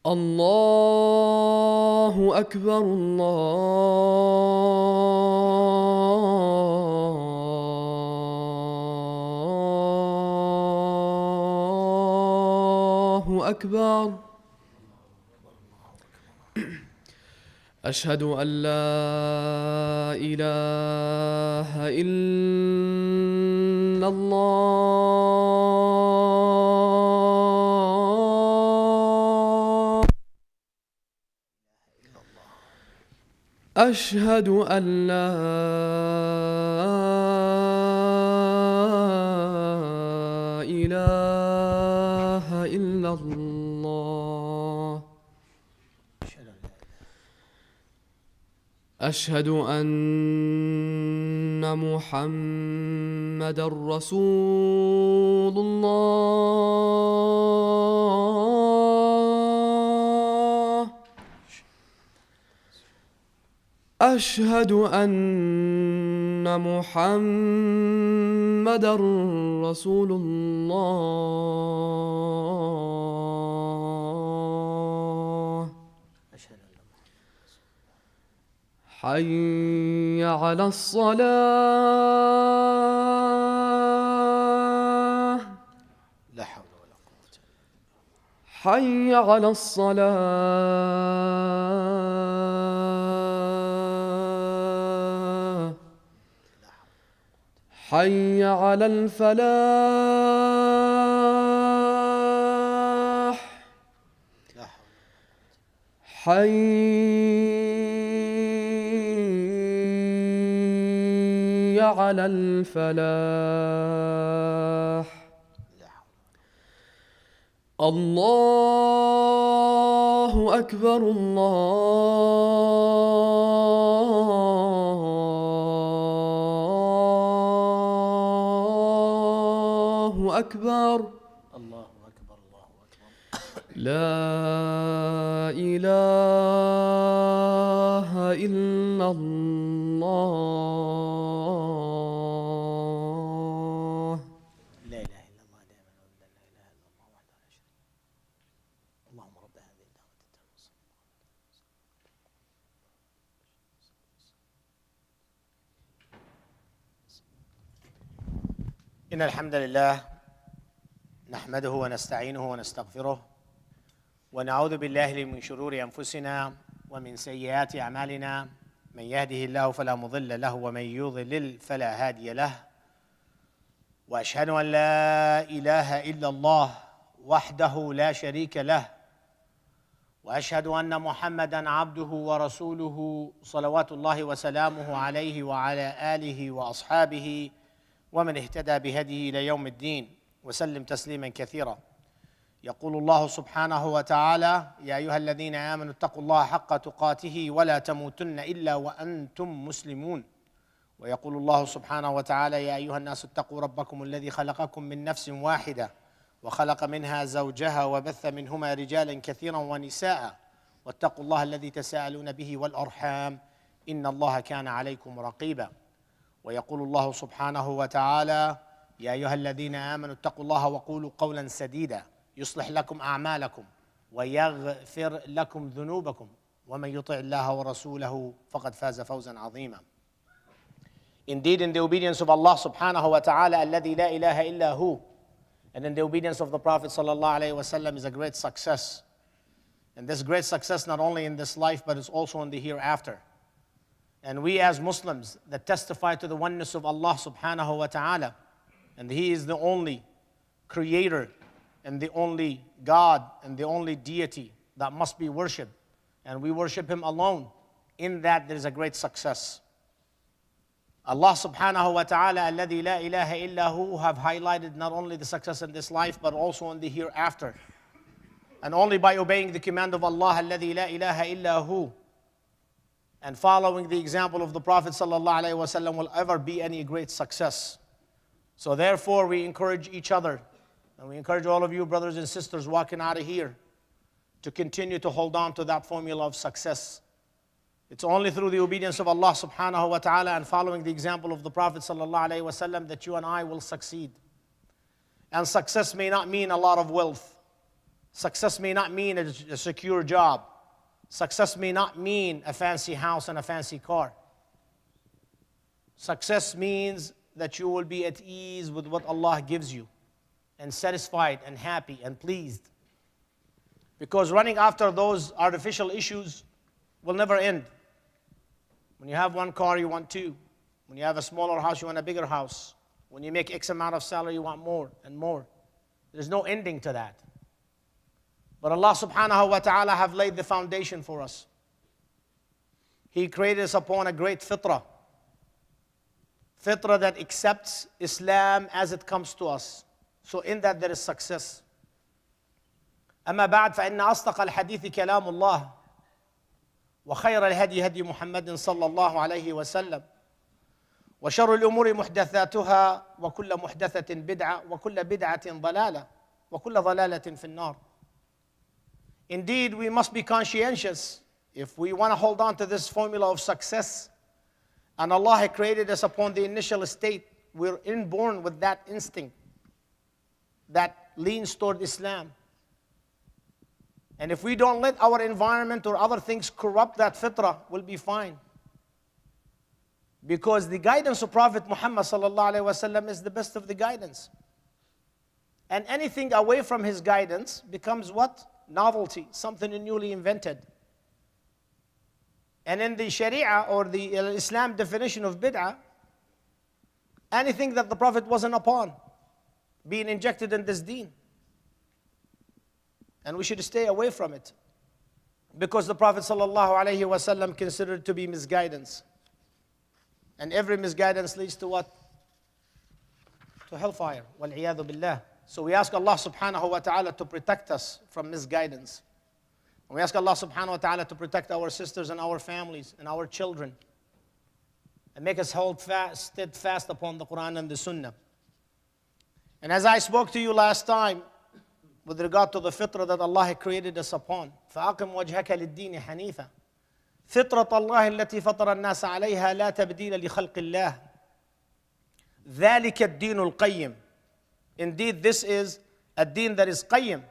الله أكبر الله أكبر. أشهد أن لا إله إلا الله. أشهد أن لا إله إلا الله. أشهد أن محمدًا رسول الله. أشهد أن محمدًا رسول الله. حي على الصلاة. لا حول ولا قوة إلا حي على الصلاة. حي على الفلاح. بالله. حي على الفلاح. الله أكبر الله أكبر. الله أكبر الله أكبر. لا إله إلا الله. لا إله إلا الله دائما وأبدا. لا إله إلا الله وحده لا شريك له. اللهم رب هذه الدعوة التامة. إن الحمد لله نحمده ونستعينه ونستغفره ونعوذ بالله من شرور أنفسنا ومن سيئات أعمالنا. من يهده الله فلا مضل له ومن يضلل فلا هادي له. وأشهد أن لا إله إلا الله وحده لا شريك له. وأشهد أن محمدًا عبده ورسوله صلوات الله وسلامه عليه وعلى آله وأصحابه ومن اهتدى بهديه إلى يوم الدين وسلم تسليما كثيرا. يقول الله سبحانه وتعالى: يا أيها الذين آمنوا اتقوا الله حق تقاته ولا تموتن إلا وأنتم مسلمون. ويقول الله سبحانه وتعالى: يا أيها الناس اتقوا ربكم الذي خلقكم من نفس واحدة وخلق منها زوجها وبث منهما رجالا كثيرا ونساء واتقوا الله الذي تساءلون به والأرحام إن الله كان عليكم رقيبا. ويقول الله سبحانه وتعالى: يا أيها الذين آمنوا اتقوا الله وقولوا قولا سديدا يصلح لكم أعمالكم ويغفر لكم ذنوبكم ومن يطع الله ورسوله فقد فاز فوزا عظيما. Indeed, in the obedience of Allah subhanahu wa ta'ala alladhi la ilaha illa hu, and in the obedience of the Prophet sallallahu alayhi wa sallam is a great success. And this great success not only in this life but it's also in the hereafter. And we as Muslims that testify to the oneness of Allah subhanahu wa ta'ala, and He is the only creator and the only God and the only deity that must be worshipped, and we worship Him alone. In that there is a great success. Allah subhanahu wa ta'ala alladhi la ilaha illa hu have highlighted not only the success in this life but also in the hereafter. And only by obeying the command of Allah alladhi la ilaha illa hu and following the example of the Prophet sallallahu alaihi wasallam will ever be any great success. So therefore we encourage each other, and we encourage all of you brothers and sisters walking out of here to continue to hold on to that formula of success. It's only through the obedience of Allah subhanahu wa ta'ala and following the example of the Prophet sallallahu alaihi wasallam that you and I will succeed. And success may not mean a lot of wealth. Success may not mean a secure job. Success may not mean a fancy house and a fancy car. Success means that you will be at ease with what Allah gives you, and satisfied and happy and pleased. Because running after those artificial issues will never end. When you have one car, you want two. When you have a smaller house, you want a bigger house. When you make X amount of salary, you want more and more. There's no ending to that. But Allah subhanahu wa ta'ala have laid the foundation for us. He created us upon a great fitrah. Fitrah that accepts Islam as it comes to us. So in that there is success. أما بعد فإن أصدق الحديث كلام الله وخير الهدي هدي محمد صلى الله عليه وسلم وشر الأمور محدثاتها وكل محدثة بدعة وكل بدعة ضلالة وكل ضلالة في النار. Indeed, we must be conscientious if we want to hold on to this formula of success. And Allah had created us upon the initial state. We're inborn with that instinct that leans toward Islam. And if we don't let our environment or other things corrupt that fitrah, we'll be fine. Because the guidance of Prophet Muhammad sallallahu alaihi wasallam is the best of the guidance. And anything away from his guidance becomes what? Novelty, something newly invented. And in the Sharia or the Islam definition of bid'ah, anything that the Prophet wasn't upon being injected in this deen. And we should stay away from it. Because the Prophet ﷺ considered it to be misguidance. And every misguidance leads to what? To hellfire. وَالْعِيَاذُ بِاللَّهِ. So we ask Allah subhanahu wa ta'ala to protect us from misguidance. And we ask Allah subhanahu wa ta'ala to protect our sisters and our families and our children. And make us hold fast, steadfast upon the Quran and the Sunnah. And as I spoke to you last time, with regard to the fitrah that Allah had created us upon, فَأَقِمْ وَجْهَكَ لِلدِّينِ حَنِيفًا فِطْرَةَ اللَّهِ الَّتِي فَطَرَ النَّاسَ عَلَيْهَا لَا تَبْدِيلَ لِخَلْقِ اللَّهِ ذَلِكَ الدِّينُ الْقَيِّمُ. Indeed, this is a deen that is qayyim.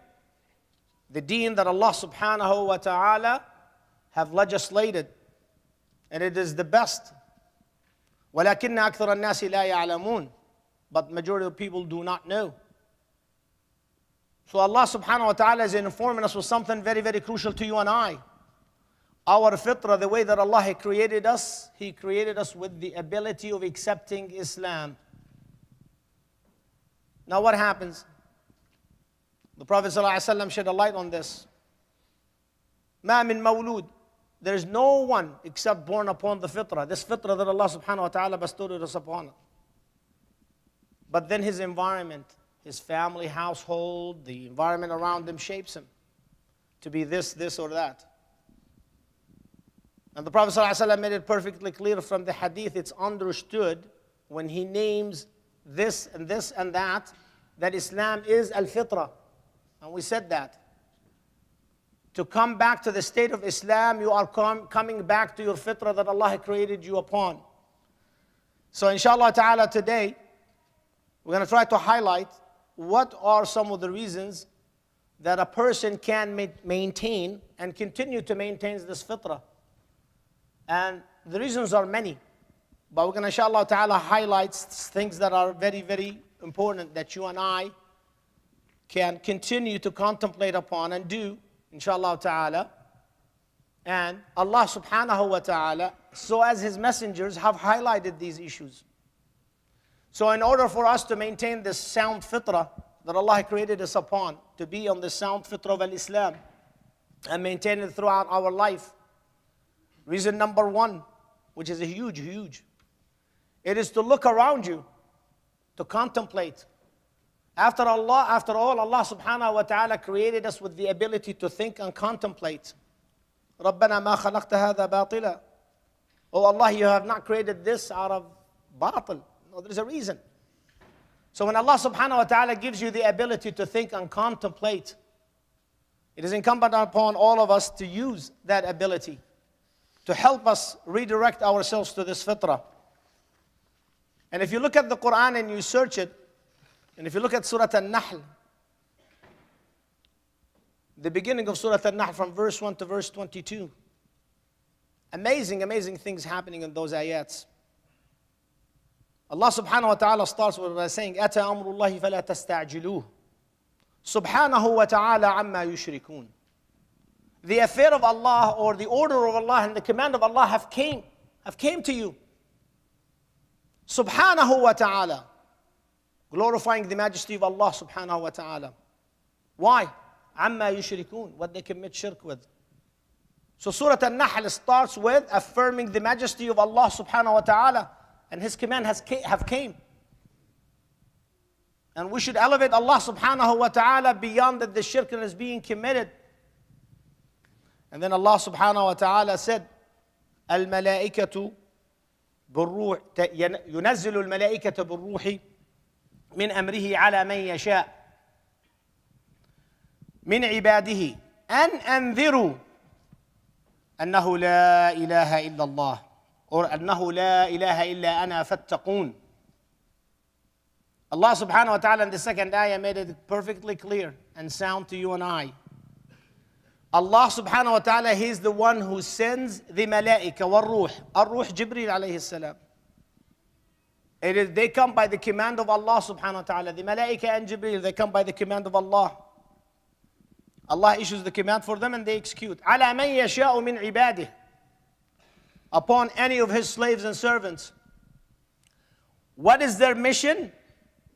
The deen that Allah subhanahu wa ta'ala have legislated. And it is the best. وَلَكِنَّ أَكْثَرَ النَّاسِ لَا يَعْلَمُونَ. But majority of people do not know. So Allah subhanahu wa ta'ala is informing us with something very, very crucial to you and I. Our fitrah, the way that Allah had created us, He created us with the ability of accepting Islam. Now what happens? The Prophet ﷺ shed a light on this. مَا مِن مَوْلُودٍ. There is no one except born upon the fitrah. This fitrah that Allah subhanahu wa ta'ala bestowed us upon. But then his environment, his family, household, the environment around him shapes him to be this or that. And the Prophet ﷺ made it perfectly clear from the hadith, it's understood when he names this and that Islam is al-fitrah. And we said that. To come back to the state of Islam, you are coming back to your fitrah that Allah had created you upon. So inshallah ta'ala today, we're going to try to highlight what are some of the reasons that a person can maintain and continue to maintain this fitrah. And the reasons are many. But we're going to inshallah ta'ala highlight things that are very, very important that you and I can continue to contemplate upon and do, inshallah ta'ala. And Allah subhanahu wa ta'ala, so as His messengers have highlighted these issues. So in order for us to maintain this sound fitrah that Allah created us upon, to be on the sound fitrah of Islam and maintain it throughout our life, reason number one, which is a huge, it is to look around you, to contemplate. After all, Allah subhanahu wa ta'ala created us with the ability to think and contemplate. رَبَّنَا مَا خَلَقْتَ هَذَا بَاطِلًا. Oh Allah, you have not created this out of batil. No, there's a reason. So when Allah subhanahu wa ta'ala gives you the ability to think and contemplate, it is incumbent upon all of us to use that ability to help us redirect ourselves to this fitrah. And if you look at the Quran and you search it, and if you look at Surah An-Nahl, The beginning of Surah An-Nahl from verse 1 to verse 22. Amazing, amazing things happening in those ayats. Allah subhanahu wa ta'ala starts with by saying, أَتَى أَمْرُ اللَّهِ فَلَا تَسْتَعْجِلُوهُ سُبْحَانَهُ وَتَعَالَى عَمَّا يُشْرِكُونَ. The affair of Allah or the order of Allah and the command of Allah have came to you. Subhanahu wa ta'ala. Glorifying the majesty of Allah subhanahu wa ta'ala. Why? Amma yushrikun, what they commit shirk with. So Surah An-Nahl starts with affirming the majesty of Allah subhanahu wa ta'ala, and His command have came. And we should elevate Allah subhanahu wa ta'ala beyond that the shirk that is being committed. And then Allah subhanahu wa ta'ala said, Al-malaikatu بالروح ينزل الملائكة بالروح من أمره على من يشاء من عباده أن أنذروا أنه لا إله إلا الله or أنه لا إله إلا أنا فاتقون. Allah subhanahu wa ta'ala in the second ayah made it perfectly clear and sound to you and I. Allah subhanahu wa ta'ala, He is the one who sends the malaika wal ruh. Ar-ruh Jibreel alayhi salam. They come by the command of Allah subhanahu wa ta'ala. The malaika and Jibreel, they come by the command of Allah. Allah issues the command for them and they execute. عَلَى مَنْ يَشَاءُ مِنْ عِبَادِهِ. Upon any of His slaves and servants. What is their mission?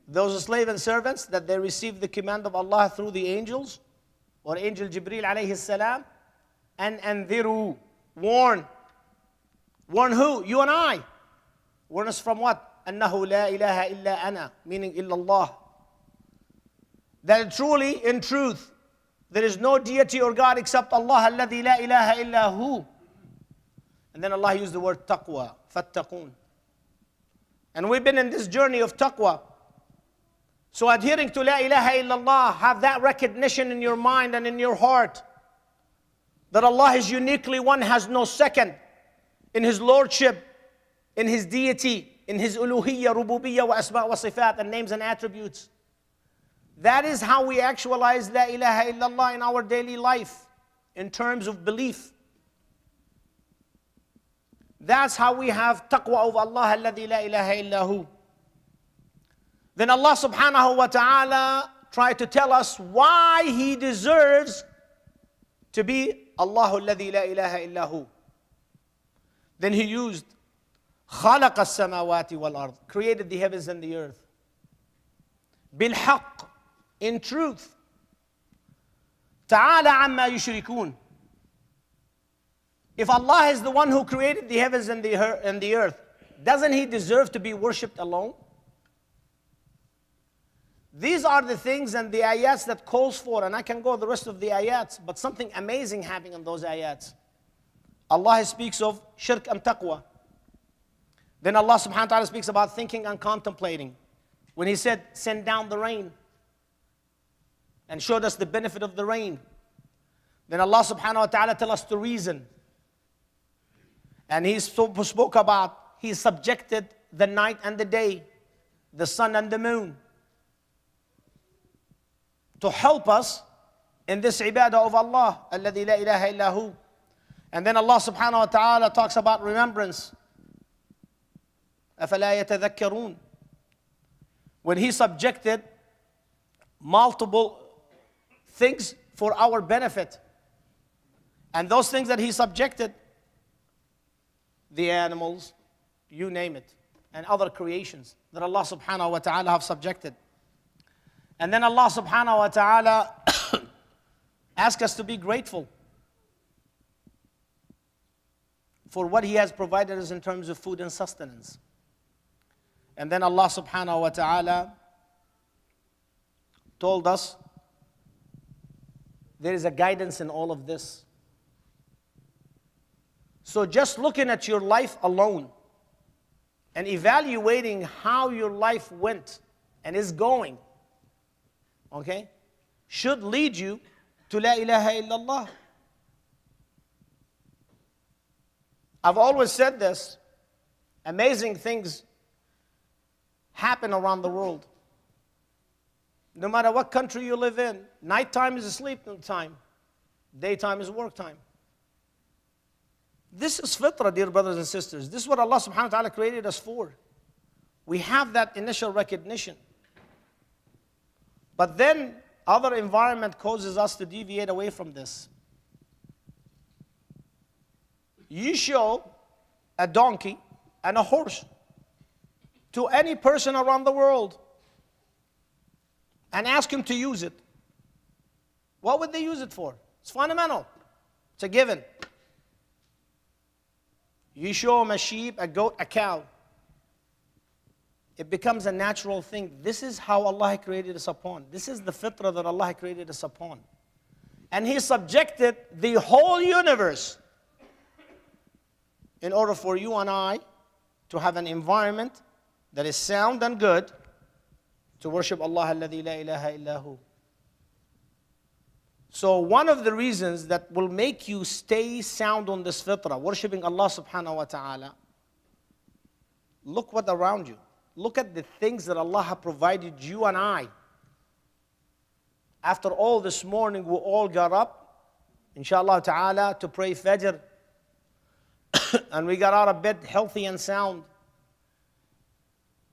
Those slaves and servants, that they receive the command of Allah through the angels, or angel Jibreel alayhi salam, and anziru, warn. Warn who? You and I. Warn us from what? أنه لا إله إلا أنا, meaning illallah. That truly, in truth, there is no deity or God except Allah, الذي لا إله إلا هو. And then Allah used the word taqwa, fattaqun. And we've been in this journey of taqwa. So adhering to La ilaha illallah, have that recognition in your mind and in your heart that Allah is uniquely one, has no second in His lordship, in His deity, in His uluhiyya, rububiyyah, wa asma' wa sifat, and names and attributes. That is how we actualize La ilaha illallah in our daily life, in terms of belief. That's how we have taqwa of Allah, alladhi la ilaha illahu. Then Allah subhanahu wa ta'ala tried to tell us why He deserves to be Allahu alladhi la ilaha illahu. Then He used خَلَقَ السَّمَاوَاتِ وَالْأَرْضِ, created the heavens and the earth. بِالْحَقِّ, in truth. تَعَالَى عَمَّا يُشْرِكُونَ. If Allah is the one who created the heavens and the earth, doesn't He deserve to be worshipped alone? These are the things and the ayats that calls for, and I can go the rest of the ayats, but something amazing happening in those ayats. Allah speaks of shirk and taqwa. Then Allah subhanahu wa ta'ala speaks about thinking and contemplating. When He said, send down the rain, and showed us the benefit of the rain. Then Allah subhanahu wa ta'ala tell us to reason. And He spoke about, He subjected the night and the day, the sun and the moon, to help us in this ibadah of Allah, alladhi la ilaha illahu. And then Allah subhanahu wa ta'ala talks about remembrance. أَفَلَا يَتَذَكَّرُونَ. When He subjected multiple things for our benefit. And those things that He subjected, the animals, you name it, and other creations that Allah subhanahu wa ta'ala have subjected. And then Allah subhanahu wa ta'ala asks us to be grateful for what He has provided us in terms of food and sustenance. And then Allah subhanahu wa ta'ala told us there is a guidance in all of this. So just looking at your life alone and evaluating how your life went and is going, okay, should lead you to La ilaha illallah. I've always said this, amazing things happen around the world. No matter what country you live in, nighttime is a sleeping time. Daytime is work time. This is fitrah, dear brothers and sisters. This is what Allah subhanahu wa ta'ala created us for. We have that initial recognition. But then other environment causes us to deviate away from this. You show a donkey and a horse to any person around the world and ask him to use it. What would they use it for? It's fundamental. It's a given. You show them a sheep, a goat, a cow. It becomes a natural thing. This is how Allah created us upon. This is the fitrah that Allah created us upon. And He subjected the whole universe in order for you and I to have an environment that is sound and good to worship Allah alladhi la ilaha illahu. So one of the reasons that will make you stay sound on this fitrah, worshiping Allah subhanahu wa ta'ala, look what around you. Look at the things that Allah has provided you and I. After all this morning, we all got up, inshallah ta'ala, to pray Fajr. And we got out of bed healthy and sound.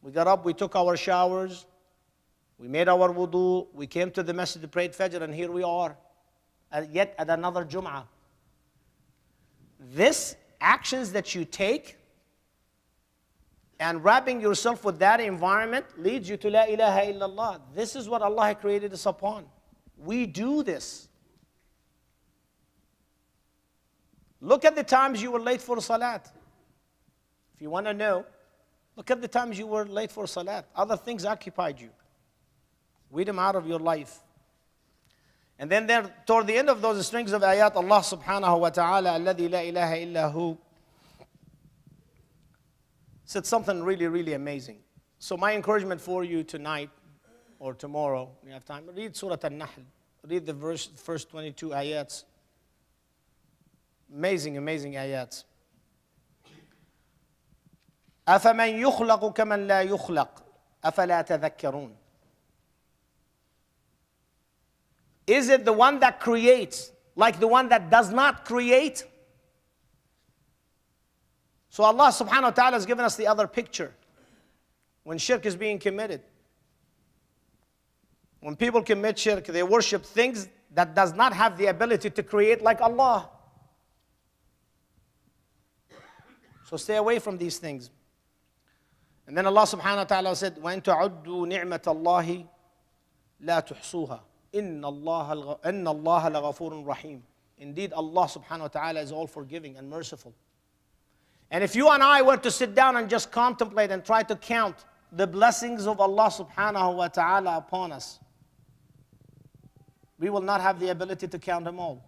We got up, we took our showers, we made our wudu, we came to the masjid to pray Fajr, and here we are, yet at another Jum'ah. This actions that you take and wrapping yourself with that environment leads you to La ilaha illallah. This is what Allah created us upon. We do this. Look at the times you were late for salat. If you want to know, look at the times you were late for salat. Other things occupied you. Weed them out of your life. And then there, toward the end of those strings of ayat, Allah subhanahu wa ta'ala, alladhi la ilaha illahu, said something really, really amazing. So my encouragement for you tonight or tomorrow, when you have time, read Surah An-Nahl. Read the first 22 ayats. Amazing, amazing ayats. أَفَمَنْ يُخْلَقُ كَمَنْ لَا يُخْلَقُ أَفَلَا تَذَكَّرُونَ. Is it the one that creates like the one that does not create? So Allah subhanahu wa ta'ala has given us the other picture. When shirk is being committed. When people commit shirk, they worship things that does not have the ability to create like Allah. So stay away from these things. And then Allah subhanahu wa ta'ala said, وَإِن تَعُدُّوا نِعْمَةَ اللَّهِ لَا تُحْصُوهَا إِنَّ اللَّهَ لَغَفُورٌ رَحِيمٌ. Indeed, Allah subhanahu wa ta'ala is all forgiving and merciful. And if you and I were to sit down and just contemplate and try to count the blessings of Allah subhanahu wa ta'ala upon us, we will not have the ability to count them all.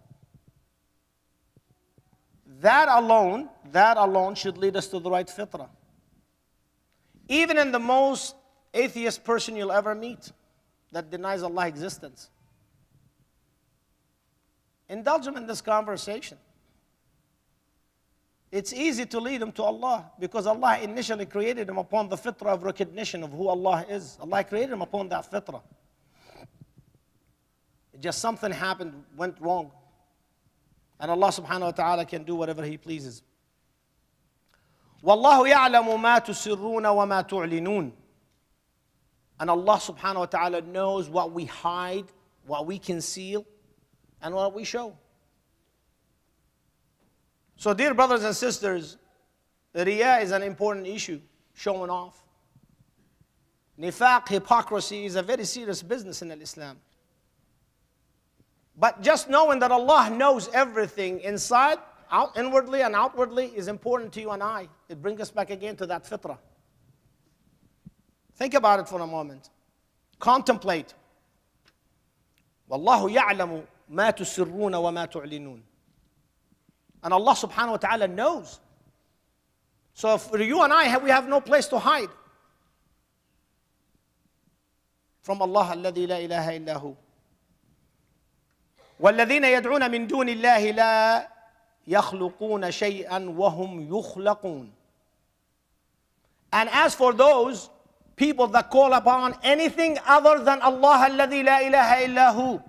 That alone should lead us to the right fitrah. Even in the most atheist person you'll ever meet that denies Allah's existence, indulge him in this conversation. It's easy to lead him to Allah because Allah initially created him upon the fitrah of recognition of who Allah is. Allah created him upon that fitrah. Just something happened, went wrong. And Allah subhanahu wa ta'ala can do whatever He pleases. وَاللَّهُ يَعْلَمُ مَا تُسِرُّونَ وَمَا تُعْلِنُونَ. And Allah subhanahu wa ta'ala knows what we hide, what we conceal, and what we show. So dear brothers and sisters, riyā is an important issue, showing off. Nifaq, hypocrisy, is a very serious business in Islam. But just knowing that Allah knows everything inside, inwardly and outwardly is important to you and I. It brings us back again to that fitrah. Think about it for a moment. Contemplate. وَاللَّهُ يَعْلَمُ مَا تُسِرُّونَ وَمَا تُعْلِنُونَ. And Allah subhanahu wa ta'ala knows. So for you and I, we have no place to hide from Allah الذي لا إله إلا هو. وَالَّذِينَ يَدْعُونَ مِن دُونِ اللَّهِ لَا يَخْلُقُونَ شَيْئًا وَهُمْ يُخْلَقُونَ. And as for those people that call upon anything other than Allah الذي لا إله إلا هو,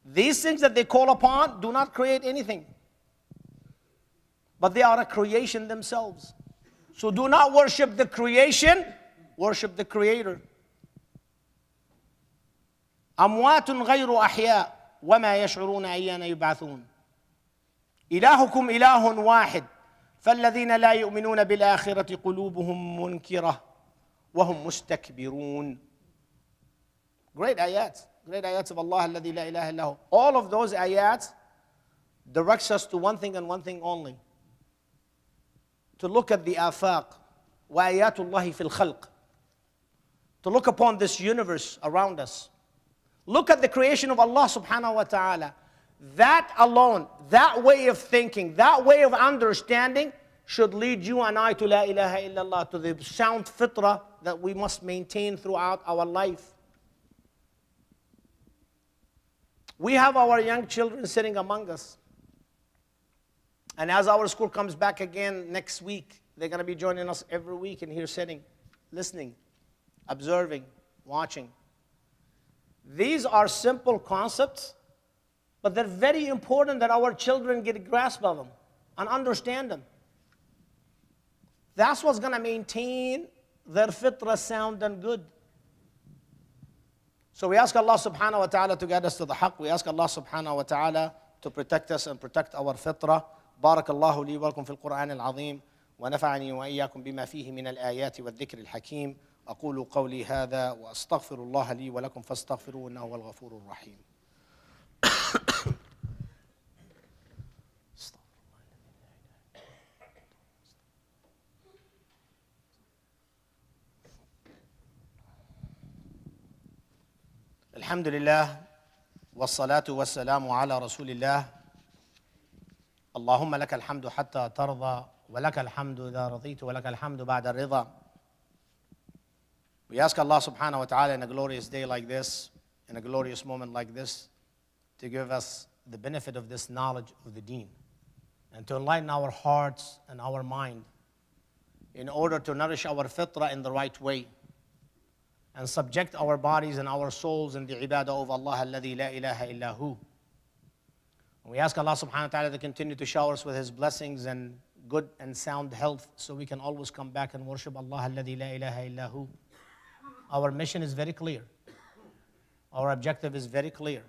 These things that they call upon do not create anything, but they are a creation themselves. So do not worship the creation, worship the Creator. أموات غير أحياء وما يشعرون أيان يبعثون إلهكم إله واحد فالذين لا يؤمنون بالآخرة قلوبهم منكرة وهم مستكبرون. Great ayats of Allah الذي لا إله إلا هو. All of those ayats directs us to one thing and one thing only: to look at the afaq وآيات الله في الخلق, to look upon this universe around us. Look at the creation of Allah subhanahu wa ta'ala. That alone, that way of thinking, that way of understanding should lead you and I to La ilaha illallah, to the sound fitrah that we must maintain throughout our life. We have our young children sitting among us. And as our school comes back again next week, they're going to be joining us every week and here sitting, listening, observing, watching. These are simple concepts, but they're very important that our children get a grasp of them and understand them. That's what's going to maintain their fitrah sound and good. So we ask Allah subhanahu wa ta'ala to guide us to the haqq. We ask Allah subhanahu wa ta'ala to protect us and protect our fitrah. بارك الله لي ولكم في القرآن العظيم ونفعني وإياكم بما فيه من الآيات والذكر الحكيم. أقول قولي هذا وأستغفر الله لي ولكم فاستغفروه إنه هو الغفور الرحيم. الحمد لله والصلاة والسلام على رسول الله. اللهم لك الحمد حتى ترضى ولك الحمد إذا رضيت ولك الحمد بعد الرضا. We ask Allah subhanahu wa ta'ala in a glorious day like this, in a glorious moment like this, to give us the benefit of this knowledge of the deen and to enlighten our hearts and our mind in order to nourish our fitrah in the right way and subject our bodies and our souls in the ibadah of Allah alladhi la ilaha illa hu. We ask Allah subhanahu wa ta'ala to continue to shower us with His blessings and good and sound health so we can always come back and worship Allah alladhi la ilaha illa hu. Our mission is very clear. Our objective is very clear.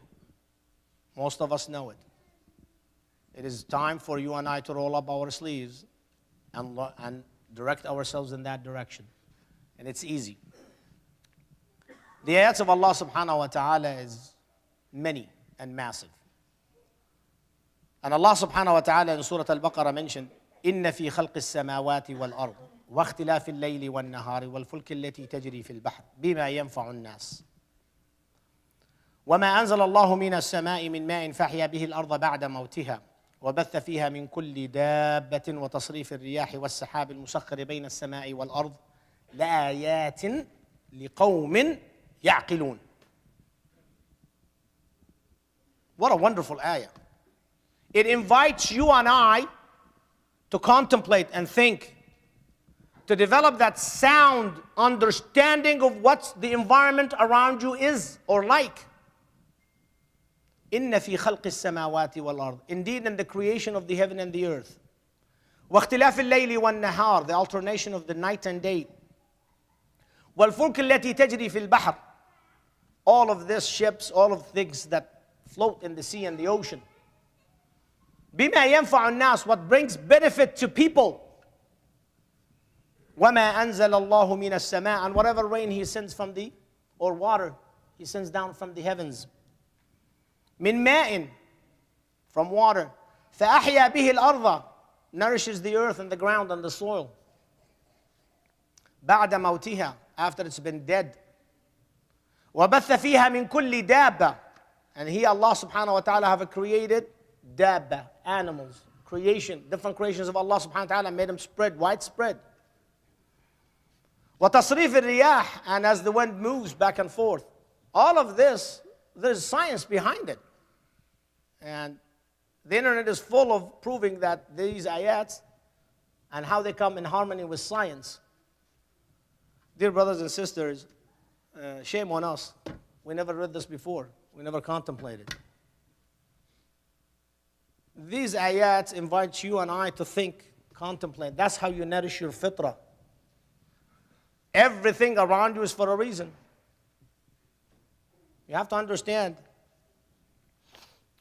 Most of us know it. It is time for you and I to roll up our sleeves and direct ourselves in that direction. And it's easy. The ayats of Allah subhanahu wa ta'ala is many and massive. And Allah subhanahu wa ta'ala in Surah Al-Baqarah mentioned, إِنَّ فِي خَلْقِ السَّمَاوَاتِ وَالْأَرْضِ وَاخْتِلَافِ اللَّيْلِ وَالنَّهَارِ وَالْفُلْكِ الَّتِي تَجْرِي فِي الْبَحْرِ بِمَا يَنْفَعُ النَّاسِ وَمَا أَنزَلَ اللَّهُ مِنَ السَّمَاءِ مِنْ مَاءٍ فَأَحْيَا بِهِ الْأَرْضَ بَعْدَ مَوْتِهَا وَبَثَّ فِيهَا مِنْ كُلِّ دَابَّةٍ وَتَصْرِيفِ الرِّيَاحِ وَالسَّحَابِ الْمُسَخَّرِ بَيْنَ السَّمَاءِ وَالْأَرْضِ لَآيَاتٍ لِقَوْمٍ يَعْقِلُونَ. What a wonderful ayah. It invites you and I to contemplate and think, to develop that sound understanding of what the environment around you is or like. إِنَّ فِي خَلْقِ السَّمَاوَاتِ وَالْأَرْضِ. Indeed, in the creation of the heaven and the earth. وَاخْتِلَافِ اللَّيْلِ وَالنَّهَارِ. The alternation of the night and day. وَالْفُلْكِ الَّتِي تَجْرِي فِي الْبَحْرِ. All of these ships, all of things that float in the sea and the ocean. بِمَا يَنْفَعُ النَّاسِ. What brings benefit to people. وَمَا أَنزَلَ اللَّهُ مِنَ السَّمَاءِ. And whatever rain He sends from the, or water, He sends down from the heavens. مِن مَاءٍ. From water. فَأَحْيَا بِهِ الْأَرْضَ. Nourishes the earth and the ground and the soil. بَعْدَ مَوْتِهَا. After it's been dead. وَبَثَّ فِيهَا مِن كُلِّ دَابَّةٍ. And He, Allah subhanahu wa ta'ala, have created dabba, animals, creation, different creations of Allah subhanahu wa ta'ala, made them spread, widespread. وَتَصْرِيفِ الرِّيَاحِ. And as the wind moves back and forth. All of this, there's science behind it. And the internet is full of proving that these ayats and how they come in harmony with science. Dear brothers and sisters, shame on us. We never read this before. We never contemplated. These ayats invite you and I to think, contemplate. That's how you nourish your fitrah. Everything around you is for a reason. You have to understand.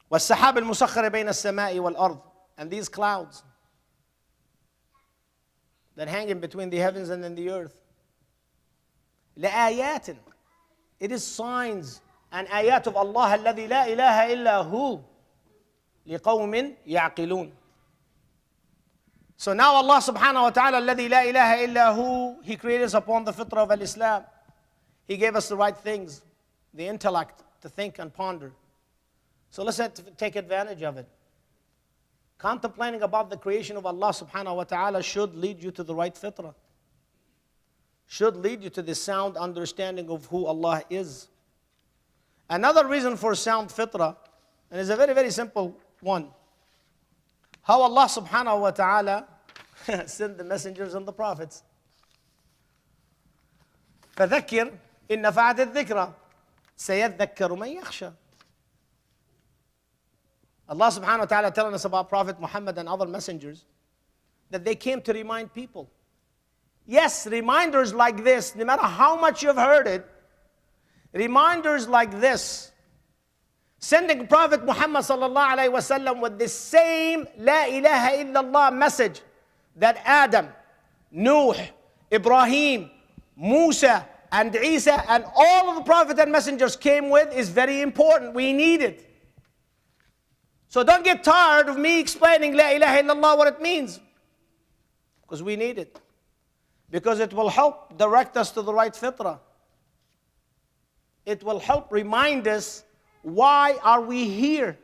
وَالسَّحَابِ الْمُسَخَّرِ بَيْنَ السَّمَاءِ وَالْأَرْضِ. And these clouds that hang in between the heavens and in the earth. لَآيَاتٍ. It is signs and ayat of Allah الَّذِي لَا إِلَهَ إِلَّا هُوَ لِقَوْمٍ يَعْقِلُونَ. So now Allah subhanahu wa ta'ala الَّذِي لَا إِلَهَ إِلَّا هُوَ, He created us upon the fitrah of al-Islam. He gave us the right things, the intellect to think and ponder. So let's take advantage of it. Contemplating about the creation of Allah subhanahu wa ta'ala should lead you to the right fitrah. Should lead you to the sound understanding of who Allah is. Another reason for sound fitrah, and it's a very, very simple one. How Allah subhanahu wa ta'ala sent the messengers and the prophets. فَذَكِّرْ إِن نَفَعَتِ الذِّكْرَى سَيَذَّكَّرُ مَن يَخْشَى. Allah subhanahu wa ta'ala telling us about Prophet Muhammad and other messengers that they came to remind people. Yes, reminders like this, no matter how much you've heard it, reminders like this, sending Prophet Muhammad sallallahu alayhi wa sallam with the same La ilaha illallah message that Adam, Nuh, Ibrahim, Musa, and Isa, and all of the prophets and messengers came with is very important. We need it. So don't get tired of me explaining La ilaha illallah, what it means. Because we need it. Because it will help direct us to the right fitrah. It will help remind us, why are we here?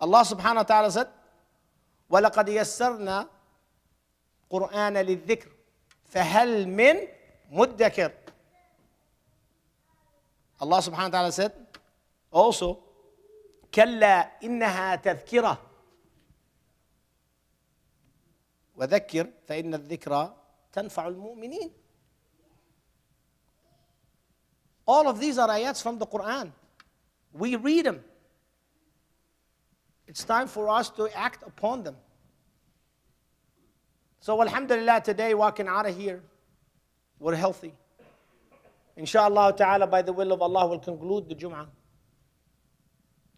Allah subhanahu wa ta'ala said, وَلَقَدْ يَسَّرْنَا قُرْآنَ لِلذِّكْرِ فَهَلْ مِن مُدَّكِرٍ. Allah subhanahu wa ta'ala said also, كلا إنها تذكرة وذكر فإن الذكرى تنفع المؤمنين. All of these are ayats from the Quran. We read them. It's time for us to act upon them. So alhamdulillah, today walking out of here, we're healthy. Inshallah ta'ala, by the will of Allah, we'll conclude the Jum'ah.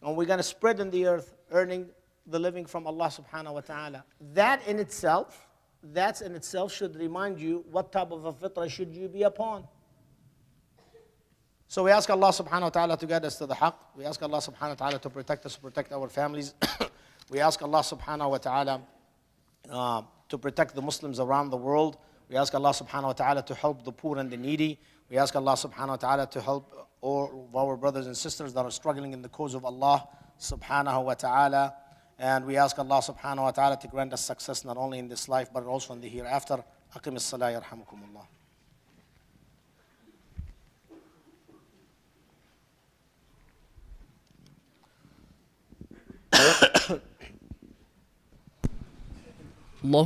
And we're going to spread in the earth, earning the living from Allah subhanahu wa ta'ala. That in itself should remind you what type of a fitrah should you be upon. So we ask Allah subhanahu wa ta'ala to guide us to the haqq. We ask Allah subhanahu wa ta'ala to protect us, to protect our families. We ask Allah subhanahu wa ta'ala to protect the Muslims around the world. We ask Allah subhanahu wa ta'ala to help the poor and the needy. We ask Allah subhanahu wa ta'ala to help all of our brothers and sisters that are struggling in the cause of Allah subhanahu wa ta'ala. And we ask Allah subhanahu wa ta'ala to grant us success not only in this life but also in the hereafter. Aqim as-salah yarhamukumullah. الله